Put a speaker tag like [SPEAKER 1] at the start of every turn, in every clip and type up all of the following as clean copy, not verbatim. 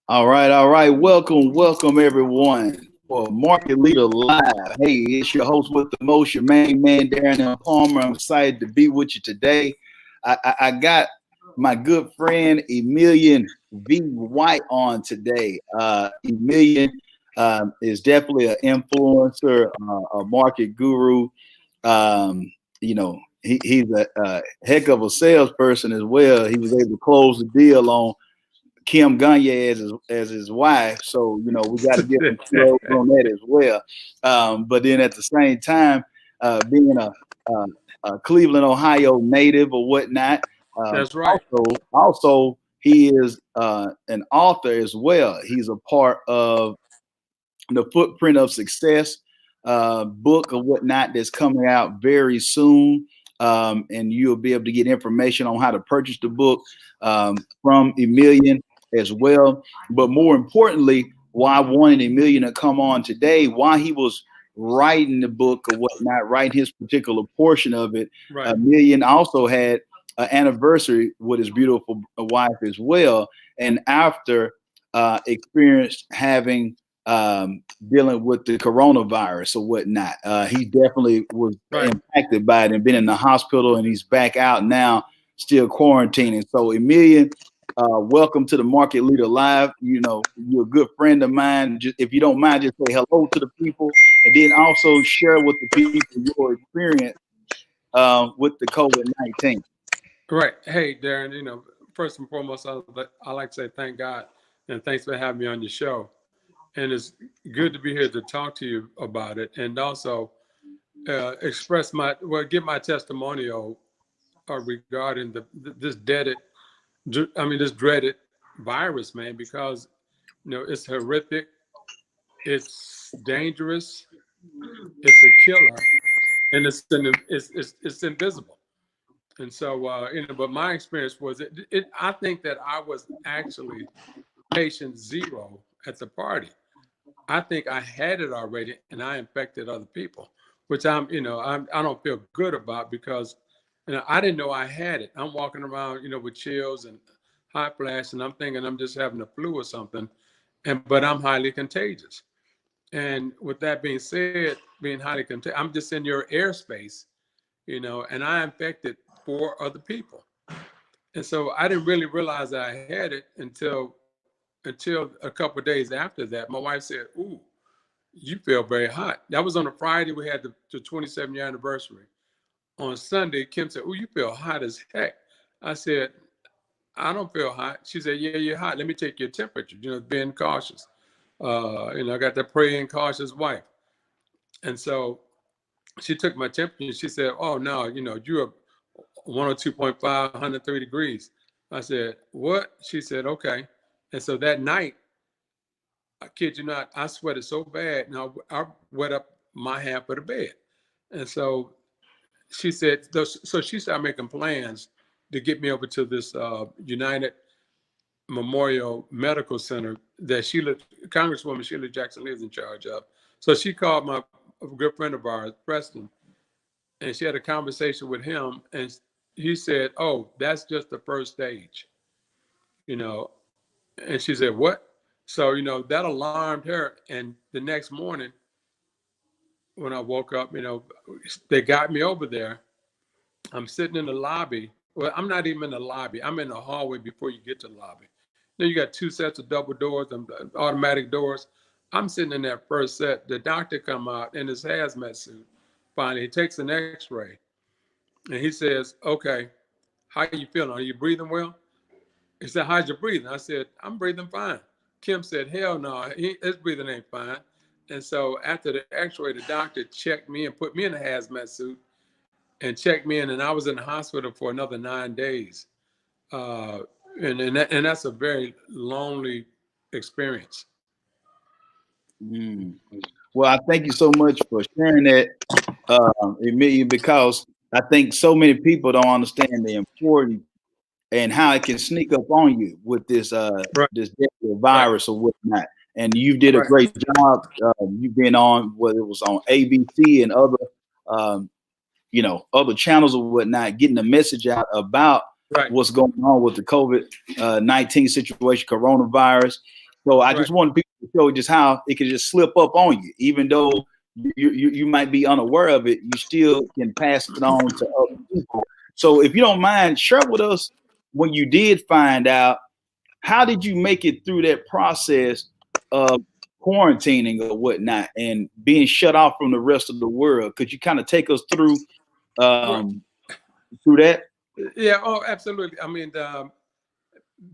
[SPEAKER 1] All right, all right. Welcome everyone for Market Leader Live. Hey, it's your host with the most, your main man, Darren L. Palmer. I'm excited to be with you today. I got my good friend Emilian V. White on today. Emilian is definitely an influencer, a market guru. Um, he's a heck of a salesperson as well. He was able to close the deal on Kim Gagne as his wife. So, we got to give him kudos on that as well. But then at the same time, being a Cleveland, Ohio native or whatnot,
[SPEAKER 2] That's right.
[SPEAKER 1] also he is an author as well. He's a part of the Footprint of Success book or whatnot that's coming out very soon. And you'll be able to get information on how to purchase the book from Emilian as well. But more importantly, why I wanted Emilian to come on today, why he was writing the book or whatnot, writing his particular portion of it.
[SPEAKER 2] Right.
[SPEAKER 1] Emilian also had an anniversary with his beautiful wife as well. And after experienced having dealing with the coronavirus or whatnot. He definitely was impacted by it and been in the hospital, and he's back out now, still quarantining. So, Emilian, welcome to the Market Leader Live. You're a good friend of mine. Just, if you don't mind, just say hello to the people, and then also share with the people your experience with the COVID-19.
[SPEAKER 2] Right. Hey, Darren, first and foremost, I like to say thank God and thanks for having me on your show. And it's good to be here to talk to you about it and also give my testimonial regarding this dreaded virus, man, because, it's horrific, it's dangerous, it's a killer, and it's invisible. And so, but my experience was I think that I was actually patient zero at the party. I think I had it already and I infected other people, which I don't feel good about because, I didn't know I had it. I'm walking around, with chills and hot flash and I'm thinking I'm just having a flu or something. But I'm highly contagious. And with that being said, being highly contagious, I'm just in your airspace, and I infected 4 other people. And so I didn't really realize that I had it until a couple of days after that. My wife said, "Ooh, you feel very hot." That was on a Friday. We had the 27-year anniversary. On Sunday, Kim said, "Ooh, you feel hot as heck." I said, "I don't feel hot." She said, "Yeah, you're hot. Let me take your temperature." Being cautious. I got that praying cautious wife. And so she took my temperature and she said, "Oh no, you're 102.5, 103 degrees." I said, "What?" She said, "Okay." And so that night, I kid you not, I sweated so bad. Now I wet up my half of the bed. And so she said, so she started making plans to get me over to this United Memorial Medical Center that Congresswoman Sheila Jackson Lee is in charge of. So she called a good friend of ours, Preston, and she had a conversation with him. And he said, "Oh, that's just the first stage, you know." And she said, "What?" So, that alarmed her. And the next morning, when I woke up, they got me over there. I'm sitting in the lobby. Well, I'm not even in the lobby. I'm in the hallway before you get to the lobby. Then you got 2 sets of double doors and automatic doors. I'm sitting in that first set. The doctor come out in his hazmat suit. Finally, he takes an X-ray, and he says, "Okay, how you feeling? Are you breathing well?" He said, "How's your breathing?" I said, "I'm breathing fine." Kim said, "Hell no, his breathing ain't fine." And so after the X-ray, the doctor checked me and put me in a hazmat suit and checked me in, and I was in the hospital for another 9 days. Uh, and that's a very lonely experience.
[SPEAKER 1] Mm. Well, I thank you so much for sharing that, Emilian, because I think so many people don't understand the importance and how it can sneak up on you with
[SPEAKER 2] Right,
[SPEAKER 1] this deadly
[SPEAKER 2] right,
[SPEAKER 1] virus or whatnot. And you did a
[SPEAKER 2] right.
[SPEAKER 1] great job. You've been on whether it was on ABC and other other channels or whatnot, getting the message out about
[SPEAKER 2] Right.
[SPEAKER 1] what's going on with the COVID-19 situation, coronavirus. So I
[SPEAKER 2] Right.
[SPEAKER 1] just wanted people to show just how it can just slip up on you, even though you might be unaware of it, you still can pass it on to other people. So if you don't mind, share with us when you did find out, how did you make it through that process of quarantining or whatnot and being shut off from the rest of the world? Could you kind of take us
[SPEAKER 2] Well,
[SPEAKER 1] um, through that?
[SPEAKER 2] yeah. Oh, absolutely. I mean,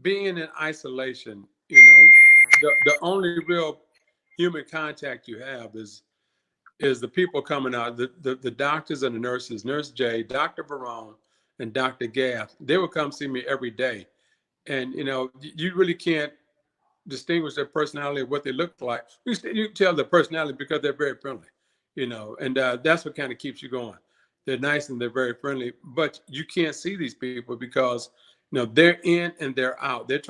[SPEAKER 2] being in isolation, you know, the only real human contact you have is the people coming out, the doctors and the nurses, Nurse J, Dr. Barone, and Dr. Gaff. They would come see me every day. And, you know, you really can't distinguish their personality or what they look like. You can tell their personality because they're very friendly, you know, and that's what kind of keeps you going. They're nice and they're very friendly, but you can't see these people because, you know, they're in and they're out. They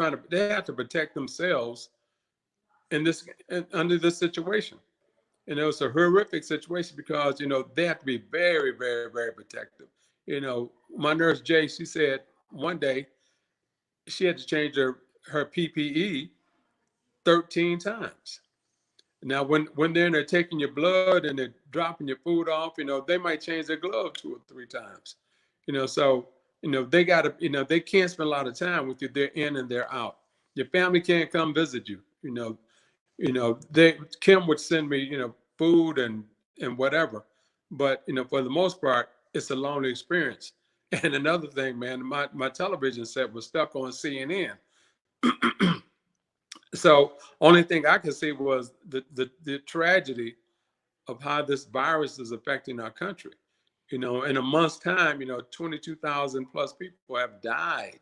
[SPEAKER 2] have to protect themselves in this, under this situation. And it was a horrific situation because, you know, they have to be very, very, very protective. You know, my nurse Jay, she said one day she had to change her PPE 13 times. Now, when they're in there taking your blood and they're dropping your food off, you know, they might change their glove 2 or 3 times. You know, so, you know, they got to, you know, they can't spend a lot of time with you. They're in and they're out. Your family can't come visit you. Kim would send me, you know, food and whatever. But, you know, for the most part, it's a lonely experience. And another thing, man, my television set was stuck on CNN. So only thing I could see was the tragedy of how this virus is affecting our country. You know, in a month's time, you know, 22,000 plus people have died,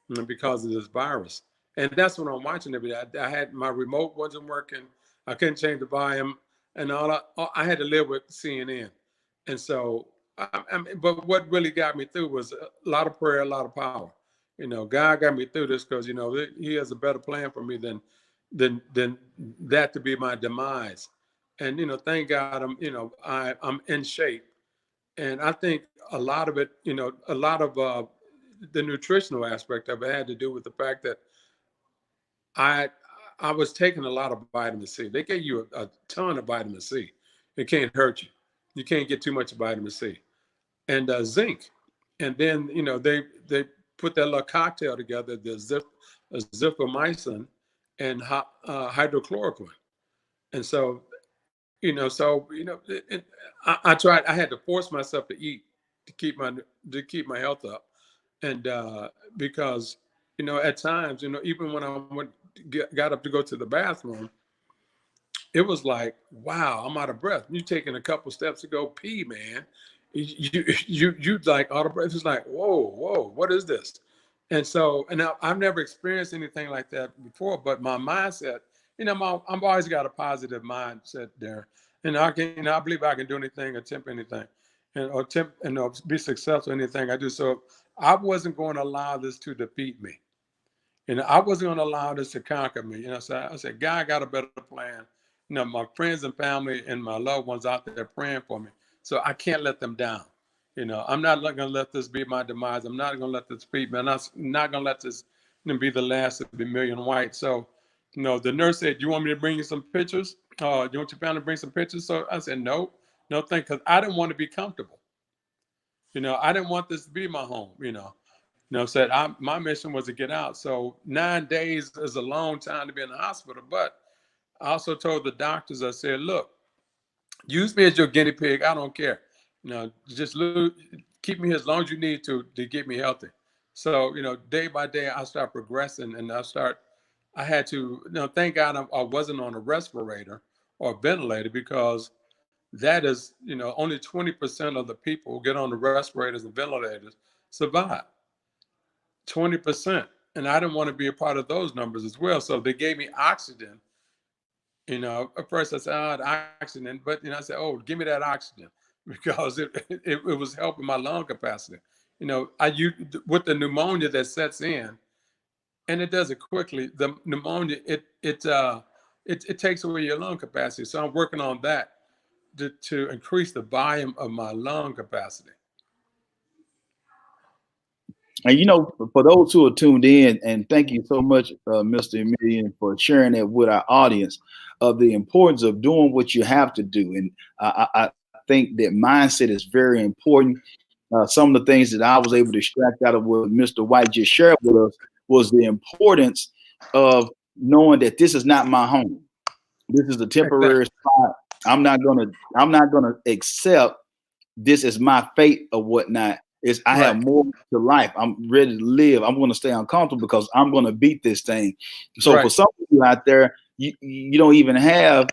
[SPEAKER 2] you know, because of this virus. And that's what I'm watching every day. I had my remote wasn't working. I couldn't change the volume, and I had to live with CNN. And so, but what really got me through was a lot of prayer, a lot of power. You know, God got me through this because, you know, He has a better plan for me than that to be my demise. And, you know, thank God I'm in shape. And I think a lot of it, you know, a lot of the nutritional aspect of it had to do with the fact that I I was taking a lot of vitamin C. They gave you a ton of vitamin C. It can't hurt you. You can't get too much vitamin C and zinc. And then, you know, they put that little cocktail together, the zithromycin and hydrochloroquine. And so, I tried. I had to force myself to eat to keep my health up, and because, you know, at times, you know, even when I got up to go to the bathroom, it was like, wow, I'm out of breath. You taking a couple steps to go pee, man. You like out of breath. It's like, whoa, what is this? And so, and I've never experienced anything like that before. But my mindset, you know, I've always got a positive mindset there, and I believe I can do anything, attempt anything, or attempt and be successful in anything I do. So I wasn't going to allow this to defeat me. You know, I wasn't going to allow this to conquer me. You know, so I said, God got a better plan. You know, my friends and family and my loved ones out there praying for me. So I can't let them down. You know, I'm not going to let this be my demise. I'm not going to let this beat me. I'm not going to let this, you know, be the last of the million white. So, you know, the nurse said, "You want me to bring you some pictures? You want your family to bring some pictures?" So I said, no, thank, because I didn't want to be comfortable. You know, I didn't want this to be my home. Said my mission was to get out. So 9 days is a long time to be in the hospital. But I also told the doctors, I said, look, use me as your guinea pig. I don't care. You know, just keep me as long as you need to get me healthy. So, you know, day by day, I start progressing and I had to, you know, thank God I wasn't on a respirator or a ventilator, because that is, you know, only 20% of the people who get on the respirators and ventilators survive. 20%. And I didn't want to be a part of those numbers as well. So they gave me oxygen. You know, at first I said, oh, the oxygen. But, you know, I said, oh, give me that oxygen, because it was helping my lung capacity. You know, with the pneumonia that sets in, and it does it quickly. The pneumonia, it takes away your lung capacity. So I'm working on that to increase the volume of my lung capacity.
[SPEAKER 1] And for those who are tuned in, and thank you so much, Mr. Emilian, for sharing that with our audience of the importance of doing what you have to do. And I think that mindset is very important. Some of the things that I was able to extract out of what Mr. White just shared with us was the importance of knowing that this is not my home. This is a temporary spot. I'm not gonna accept this is my fate or whatnot. Is I have more to life. I'm ready to live. I'm going to stay uncomfortable because I'm going to beat this thing. So for some of you out there, you don't even have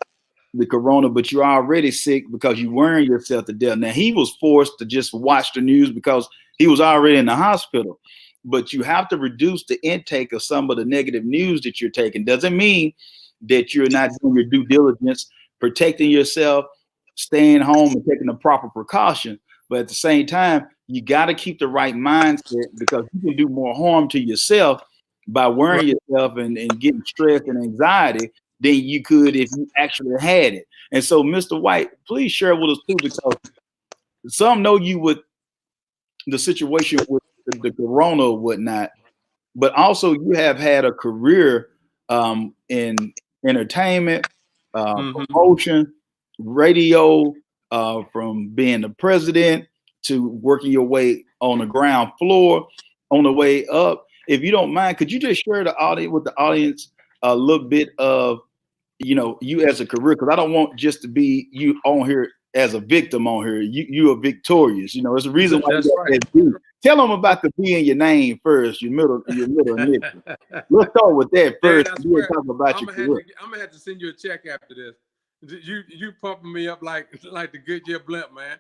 [SPEAKER 1] the corona, but you're already sick because you're wearing yourself to death. Now he was forced to just watch the news because he was already in the hospital. But you have to reduce the intake of some of the negative news that you're taking. Doesn't mean that you're not doing your due diligence, protecting yourself, staying home and taking the proper precaution. But at the same time, you got to keep the right mindset because you can do more harm to yourself by worrying yourself and getting stress and anxiety than you could if you actually had it. And so, Mr. White, please share with us too, because some know you with the situation with the corona or whatnot, but also you have had a career in entertainment, promotion, radio, from being the president to working your way on the ground floor, on the way up. If you don't mind, could you just share the audience with the audience a little bit of you as a career? Because I don't want just to be you on here as a victim on here. You are victorious. It's a reason why you got that B. Tell them about the B in your name first, your middle initial. Let's start with that first.
[SPEAKER 2] We'll talk about your career. I'm gonna have to send you a check after this. You pumping me up like the Goodyear blimp, man.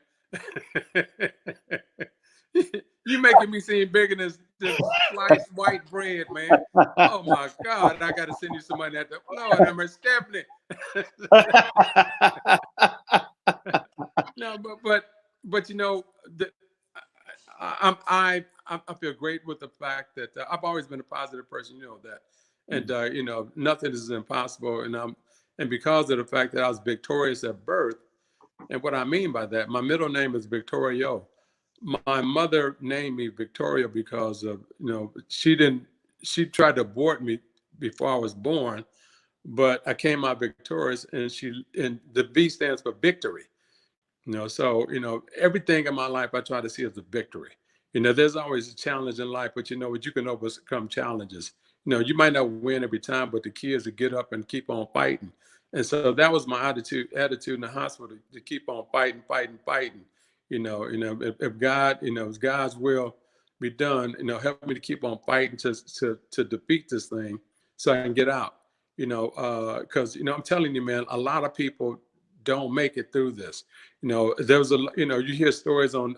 [SPEAKER 2] You making me seem bigger than sliced white bread, man. Oh my God, I gotta send you some money at the Lord. I'm a Stephanie. No, but I feel great with the fact that I've always been a positive person, that, and nothing is impossible, and because of the fact that I was victorious at birth, and what I mean by that, my middle name is Victorio. My mother named me Victoria because of she tried to abort me before I was born, but I came out victorious, and the V stands for victory. So everything in my life I try to see as a victory. There's always a challenge in life, but what you can overcome challenges. You might not win every time, but the key is to get up and keep on fighting. And so that was my attitude in the hospital, to keep on fighting. If God, if God's will be done, help me to keep on fighting to defeat this thing so I can get out. Because I'm telling you, man, a lot of people don't make it through this. There was you hear stories on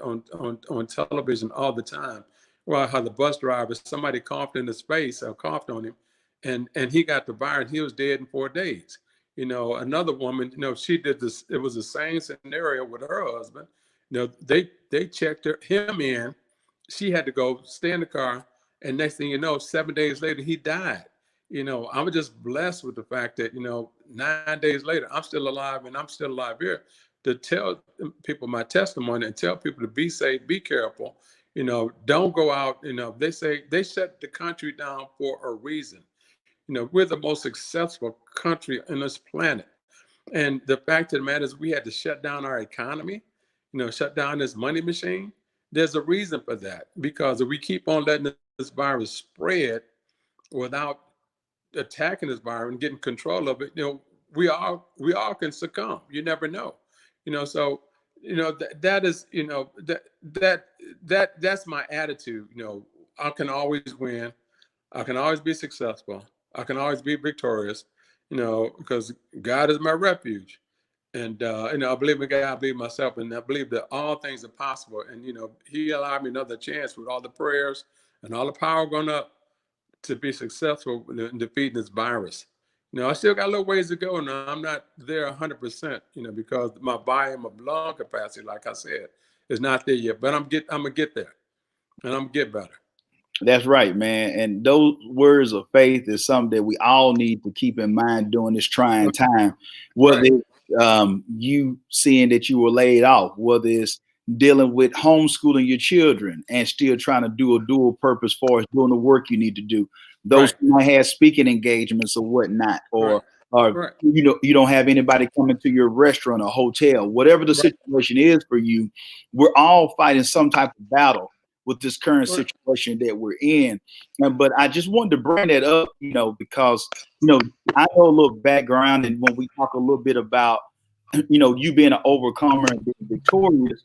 [SPEAKER 2] television all the time, well, how the bus driver, somebody coughed in his face or coughed on him, and he got the virus. He was dead in 4 days. Another woman, she did this. It was the same scenario with her husband. They checked him in. She had to go stay in the car, and next thing you know, 7 days later, he died. I was just blessed with the fact that 9 days later, I'm still alive, and I'm still alive here to tell people my testimony and tell people to be safe, be careful. Don't go out. They say they shut the country down for a reason. We're the most successful country on this planet. And the fact of the matter is we had to shut down our economy, shut down this money machine. There's a reason for that, because if we keep on letting this virus spread without attacking this virus and getting control of it, we all can succumb. You never know. So that is that's my attitude. I can always win. I can always be successful. I can always be victorious, because God is my refuge. And, I believe in God, I believe in myself, and I believe that all things are possible. And, he allowed me another chance with all the prayers and all the power going up to be successful in defeating this virus. I still got a little ways to go now. I'm not there 100%, because my volume of lung capacity, like I said, is not there yet. But I'm gonna get there, and I'm gonna get better.
[SPEAKER 1] That's right, man. And those words of faith is something that we all need to keep in mind during this trying time. Whether it's you seeing that you were laid off, whether it's dealing with homeschooling your children and still trying to do a dual purpose for us doing the work you need to do. Those
[SPEAKER 2] Right.
[SPEAKER 1] who might have speaking engagements or whatnot,
[SPEAKER 2] Right.
[SPEAKER 1] or
[SPEAKER 2] Right.
[SPEAKER 1] you don't have anybody coming to your restaurant or hotel, whatever the
[SPEAKER 2] Right.
[SPEAKER 1] situation is for you, we're all fighting some type of battle with this current
[SPEAKER 2] Right.
[SPEAKER 1] situation that we're in. But I just wanted to bring that up, because I know a little background, and when we talk a little bit about you being an overcomer and being victorious,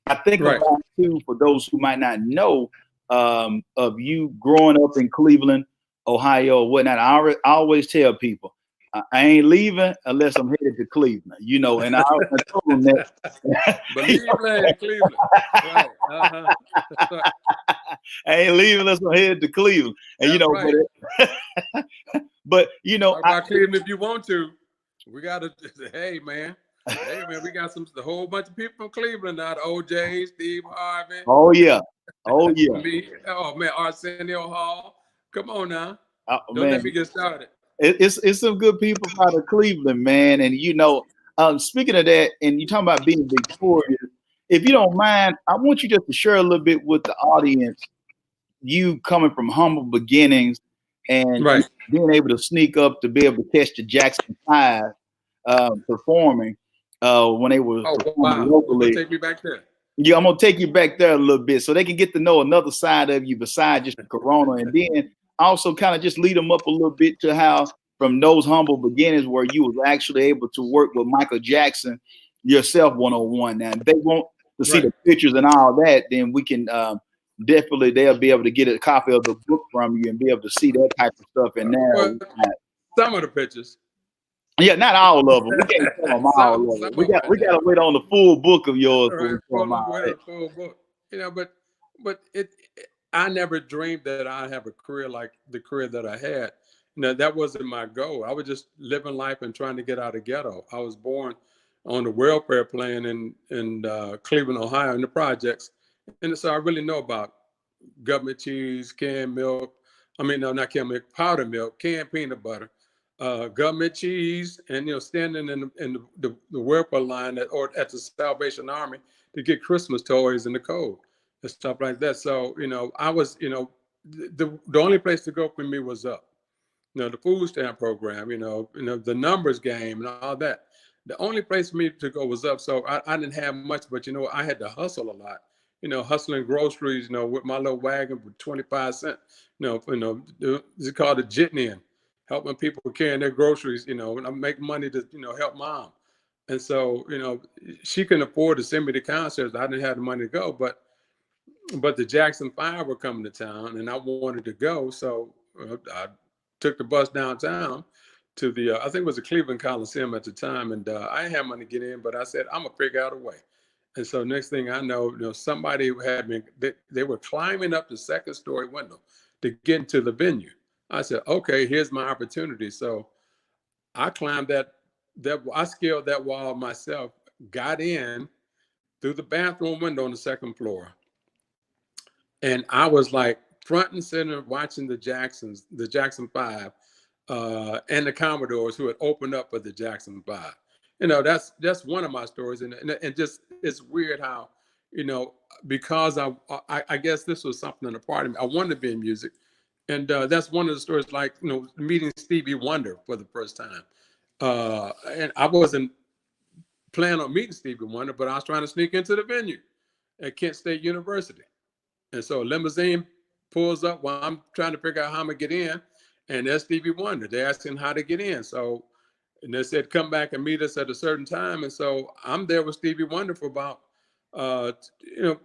[SPEAKER 1] I think
[SPEAKER 2] Right.
[SPEAKER 1] about too, for those who might not know, of you growing up in Cleveland, Ohio, or whatnot. I always tell people, I ain't leaving unless I'm headed to Cleveland, I told them that.
[SPEAKER 2] Believe in Cleveland. Right. Uh-huh. That's right.
[SPEAKER 1] I ain't leaving unless I'm headed to Cleveland. And
[SPEAKER 2] That's right.
[SPEAKER 1] but
[SPEAKER 2] Talk about Cleveland if you want to. We gotta hey man. Hey man, we got the whole bunch of people from Cleveland now. The OJ, Steve Harvey.
[SPEAKER 1] oh yeah, oh yeah,
[SPEAKER 2] Me. Oh man, Arsenio Hall. Come on now. Don't
[SPEAKER 1] man.
[SPEAKER 2] let me get started.
[SPEAKER 1] It's some good people out of Cleveland, man. And speaking of that, and you talking about being victorious, if you don't mind, I want you just to share a little bit with the audience, you coming from humble beginnings and
[SPEAKER 2] Right.
[SPEAKER 1] being able to sneak up to be able to catch the Jackson 5 performing when they were
[SPEAKER 2] Oh
[SPEAKER 1] performing
[SPEAKER 2] wow. You're gonna
[SPEAKER 1] locally.
[SPEAKER 2] take me back there.
[SPEAKER 1] Yeah, I'm gonna take you back there a little bit so they can get to know another side of you besides just the Corona, and then also kind of just lead them up a little bit to how from those humble beginnings where you was actually able to work with Michael Jackson yourself 101. Now, if they want to see
[SPEAKER 2] Right.
[SPEAKER 1] the pictures and all that, then we can definitely they'll be able to get a copy of the book from you and be able to see that type of stuff in there.
[SPEAKER 2] Well, some of the pictures.
[SPEAKER 1] Yeah, not all of them. We can't tell them all of
[SPEAKER 2] Some
[SPEAKER 1] it.
[SPEAKER 2] of them
[SPEAKER 1] We
[SPEAKER 2] right
[SPEAKER 1] got
[SPEAKER 2] there.
[SPEAKER 1] to wait on the full book of yours
[SPEAKER 2] All
[SPEAKER 1] before we
[SPEAKER 2] right,
[SPEAKER 1] tell them all
[SPEAKER 2] wait
[SPEAKER 1] that.
[SPEAKER 2] a full book. But I never dreamed that I'd have a career like the career that I had. That wasn't my goal. I was just living life and trying to get out of ghetto. I was born on the welfare plan in Cleveland, Ohio, in the projects, and so I really know about government cheese, canned milk. I mean, no, not canned milk, powdered milk, canned peanut butter, government cheese, and standing in the welfare line or at the Salvation Army to get Christmas toys in the cold and stuff like that. So I was the only place to go for me was up. The food stamp program, the numbers game and all that. The only place for me to go was up. So I didn't have much, but I had to hustle a lot. Hustling groceries, with my little wagon for 25 cents. It's called a jitney, helping people carrying their groceries. And I make money to help mom. And so she couldn't afford to send me to concerts. I didn't have the money to go, but the Jackson 5 were coming to town, and I wanted to go. So I took the bus downtown to I think it was the Cleveland Coliseum at the time, and I didn't have money to get in, but I said, I'm going to figure out a way. And so next thing I know, somebody had me, they were climbing up the second story window to get into the venue. I said, okay, here's my opportunity. So I climbed I scaled that wall myself, got in through the bathroom window on the second floor. And I was like front and center watching the Jackson 5, and the Commodores who had opened up for the Jackson 5. That's one of my stories. And just, it's weird how, because I guess this was something in the part of me. I wanted to be in music. And that's one of the stories, like, meeting Stevie Wonder for the first time. And I wasn't planning on meeting Stevie Wonder, but I was trying to sneak into the venue at Kent State University. And so a limousine pulls up while I'm trying to figure out how I'm gonna get in, and there's Stevie Wonder. They're asking how to get in. So, and they said, come back and meet us at a certain time. And so I'm there with Stevie Wonder for about, you know,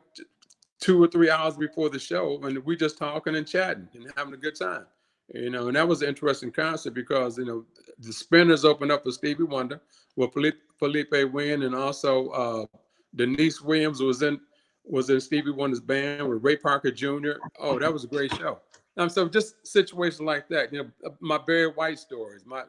[SPEAKER 2] 2 or 3 hours before the show, and we just talking and chatting and having a good time. And that was an interesting concert because the Spinners opened up for Stevie Wonder with Felipe Wynn, and also Denise Williams was in Stevie Wonder's band with Ray Parker Jr. Oh, that was a great show. So just situations like that. My Barry White stories, my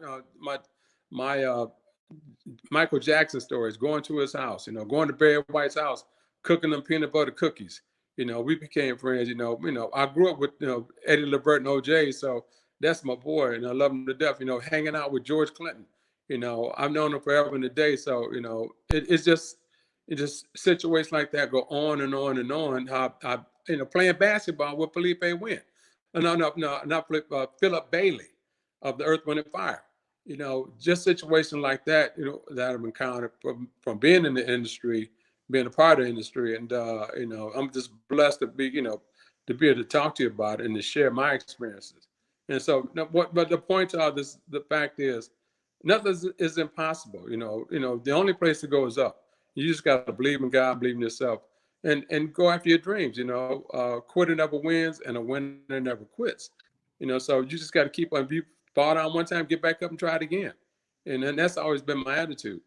[SPEAKER 2] Michael Jackson stories, going to his house, going to Barry White's house, cooking them peanut butter cookies. We became friends. I grew up with Eddie Levert and OJ, so that's my boy, and I love him to death. Hanging out with George Clinton. I've known him forever and a day. So it's just it just situations like that go on and on and on. How playing basketball with Felipe went. No, not Philip Bailey of the Earth, Wind, and Fire. Just situations like that, that I've encountered from being in the industry, being a part of the industry. And, I'm just blessed to be, to be able to talk to you about it and to share my experiences. And so, but the point of this, the fact is, nothing is impossible. The only place to go is up. You just got to believe in God, believe in yourself, and go after your dreams. Quitter never wins, and a winner never quits. So you just got to keep on. If you fall down one time, get back up and try it again. And then that's always been my attitude.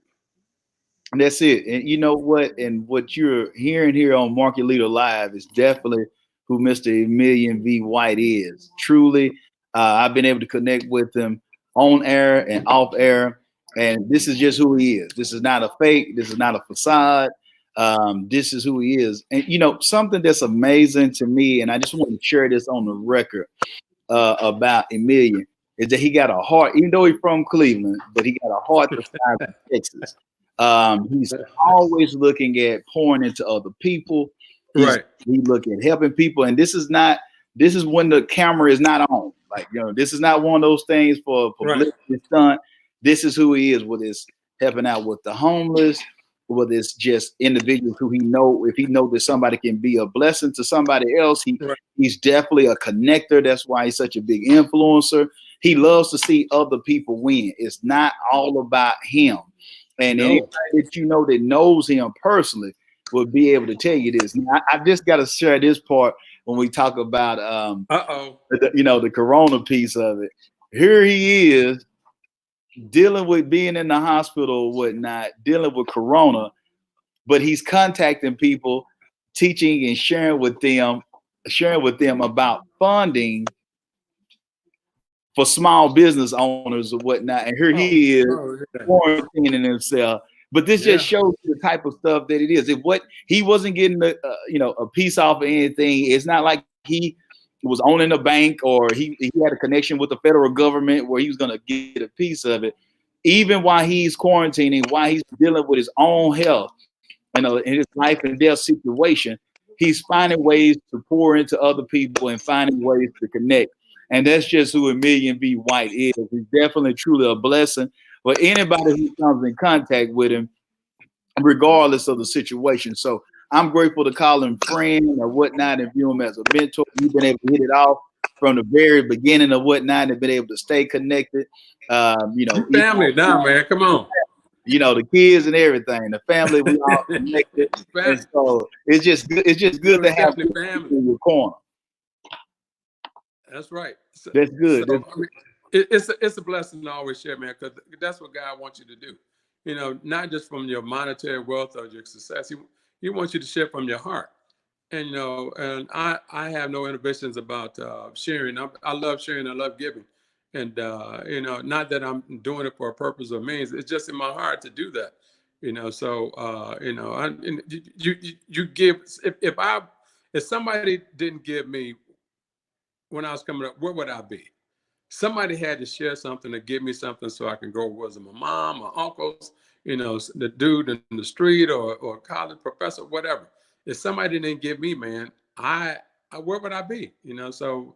[SPEAKER 1] And that's it. And you know what? And what you're hearing here on Market Leader Live is definitely who Mr. Emilian V. White is. Truly, I've been able to connect with him on air and off air. And this is just who he is. This is not a fake. This is not a facade. This is who he is. And, something that's amazing to me, and I just want to share this on the record about Emilian, is that he got a heart, even though he's from Cleveland, but he got a heart the size of Texas. He's always looking at pouring into other people. He look at helping people. And this is when the camera is not on. Like, this is not one of those things for publicity stunt. This is who he is, whether it's helping out with the homeless, whether it's just individuals who if he knows that somebody can be a blessing to somebody else, he's definitely a connector. That's why he's such a big influencer. He loves to see other people win. It's not all about him. And anybody that that knows him personally will be able to tell you this. Now, I just got to share this part when we talk about the corona piece of it. Here he is dealing with being in the hospital or whatnot, dealing with corona, but he's contacting people, teaching and sharing with them about funding for small business owners or whatnot. And here he is quarantining himself. But this just shows the type of stuff that it is. He wasn't getting a piece off of anything. It's not like he was owning a bank or he had a connection with the federal government where he was going to get a piece of it. Even while he's quarantining, while he's dealing with his own health, in his life and death situation, he's finding ways to pour into other people and finding ways to connect. And that's just who Emilian V. White is. He's definitely truly a blessing for anybody who comes in contact with him, regardless of the situation. So I'm grateful to call him friend or whatnot and view him as a mentor. You've been able to hit it off from the very beginning of whatnot and been able to stay connected.
[SPEAKER 2] Family now, man. Come on.
[SPEAKER 1] The kids and everything, the family, we all connected. And so it's just good. It's just good to have family in your corner.
[SPEAKER 2] That's right.
[SPEAKER 1] That's good.
[SPEAKER 2] So, it's a blessing to always share, man, because that's what God wants you to do. Not just from your monetary wealth or your success. He wants you to share from your heart. And and I have no inhibitions about sharing. I love sharing. I love giving. And not that I'm doing it for a purpose or means. It's just in my heart to do that. So you give. If somebody didn't give me when I was coming up, where would I be? Somebody had to share something to give me something so I can go. Was it my mom, my uncles, the dude in the street or college professor, whatever. If somebody didn't give me, man, where would I be? So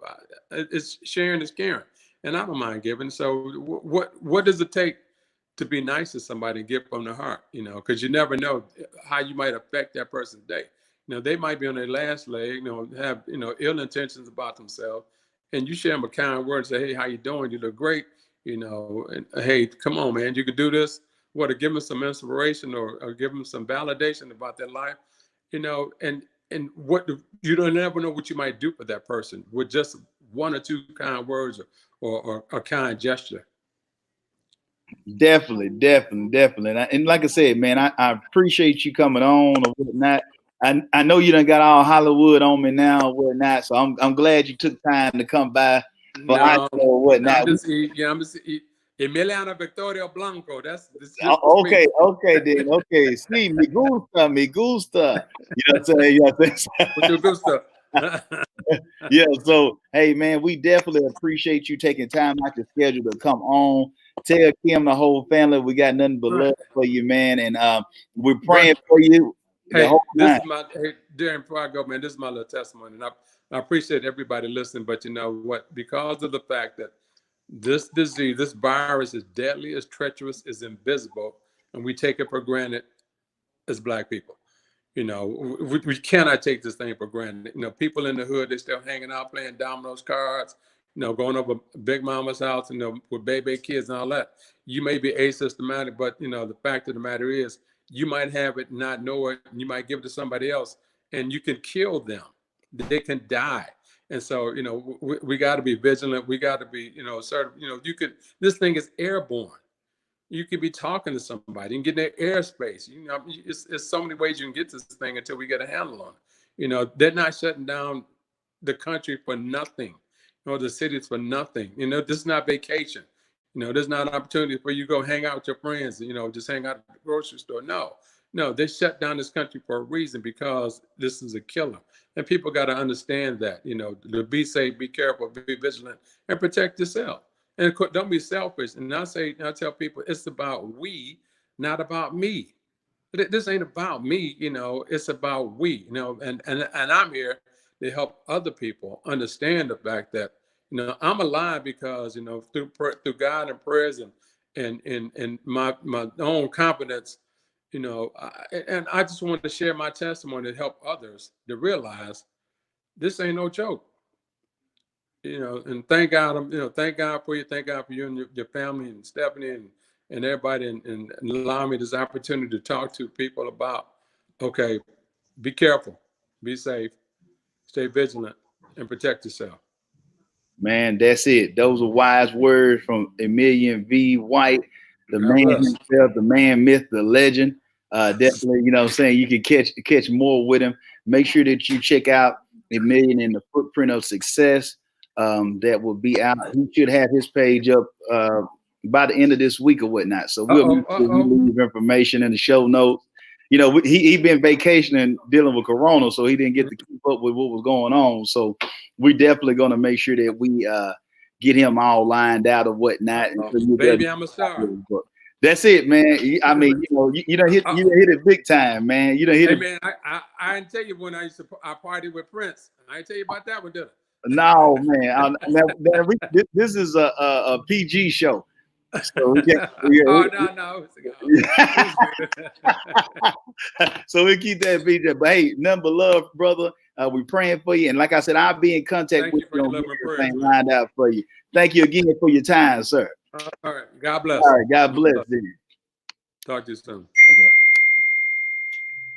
[SPEAKER 2] it's sharing is caring, and I don't mind giving. So what does it take to be nice to somebody and give from the heart? Because you never know how you might affect that person's day. They might be on their last leg, have, ill intentions about themselves. And you share them a kind word and say, hey, how you doing? You look great. And hey, come on, man, you could do this. To give them some inspiration or give them some validation about their life, and what you don't never know what you might do for that person with just one or two kind words or a kind gesture.
[SPEAKER 1] Definitely. And like I said, man, I appreciate you coming on or whatnot. I know you done got all Hollywood on me now or whatnot, so I'm glad you took time to come by for or whatnot.
[SPEAKER 2] I'm just Emiliano Victoria Blanco. That's
[SPEAKER 1] okay then. Okay. See, me gusta. You know what I'm saying? Yeah, so hey man, we definitely appreciate you taking time out your schedule to come on. Tell Kim, the whole family, we got nothing but love for you, man. And we're praying for you. The
[SPEAKER 2] Hey,
[SPEAKER 1] whole
[SPEAKER 2] this
[SPEAKER 1] nine.
[SPEAKER 2] is my hey, Darren, before I go, man, this is my little testimony. And I appreciate everybody listening, but you know what? Because of the fact that this disease, this virus is deadly, is treacherous, is invisible, and we take it for granted as Black people. You know, we cannot take this thing for granted. You know, people in the hood, they still hanging out playing dominoes, cards, you know, going over Big Mama's house, you know, with baby kids and all that. You may be asymptomatic, but, you know, the fact of the matter is you might have it, not know it, and you might give it to somebody else, and you can kill them. They can die. And so, you know, we got to be vigilant. We got to be, you know, certain, you know, this thing is airborne. You could be talking to somebody and get their airspace. You know, it's so many ways you can get this thing until we get a handle on it. You know, they're not shutting down the country for nothing, or the cities for nothing. You know, this is not vacation. You know, there's not an opportunity for you to go hang out with your friends, you know, just hang out at the grocery store. No, they shut down this country for a reason, because this is a killer. And people got to understand that, you know, to be safe, be careful, be vigilant, and protect yourself. And don't be selfish. And I tell people, it's about we, not about me. This ain't about me, you know, it's about we, you know, and I'm here to help other people understand the fact that, you know, I'm alive because, you know, through God and prayers and my own confidence, you know, and I just wanted to share my testimony to help others to realize this ain't no joke. You know, and thank God, you know, thank God for you. Thank God for you and your family and Stephanie and everybody, and allow me this opportunity to talk to people about, okay, be careful, be safe, stay vigilant, and protect yourself.
[SPEAKER 1] Man, that's it. Those are wise words from Emilian V. White, the
[SPEAKER 2] God
[SPEAKER 1] man
[SPEAKER 2] bless.
[SPEAKER 1] himself, the man, myth, the legend. Definitely, you know what I'm saying? You can catch more with him. Make sure that you check out Emilian and the Footprint of Success. That will be out. He should have his page up by the end of this week or whatnot. So we'll leave information in the show notes. You know, he been vacationing dealing with Corona, so he didn't get to keep up with what was going on. So we definitely going to make sure that we get him all lined out or whatnot.
[SPEAKER 2] Baby, I'm a star.
[SPEAKER 1] That's it, man. I mean, you know, you don't hit it big time, man. You don't hit
[SPEAKER 2] hey,
[SPEAKER 1] it.
[SPEAKER 2] Man, I didn't tell you when I party with Prince. I didn't tell you about that one, did I?
[SPEAKER 1] No, man. This is a PG show. So we get,
[SPEAKER 2] no.
[SPEAKER 1] So we keep that video. But hey, nothing but love, brother. We praying for you. And like I said, I'll be in contact
[SPEAKER 2] Thank
[SPEAKER 1] with
[SPEAKER 2] you for your love and prayers, man.
[SPEAKER 1] lined out for you. Thank you again for your time, sir.
[SPEAKER 2] All right. God bless.
[SPEAKER 1] All right. God bless.
[SPEAKER 2] Talk to you soon.
[SPEAKER 1] Okay.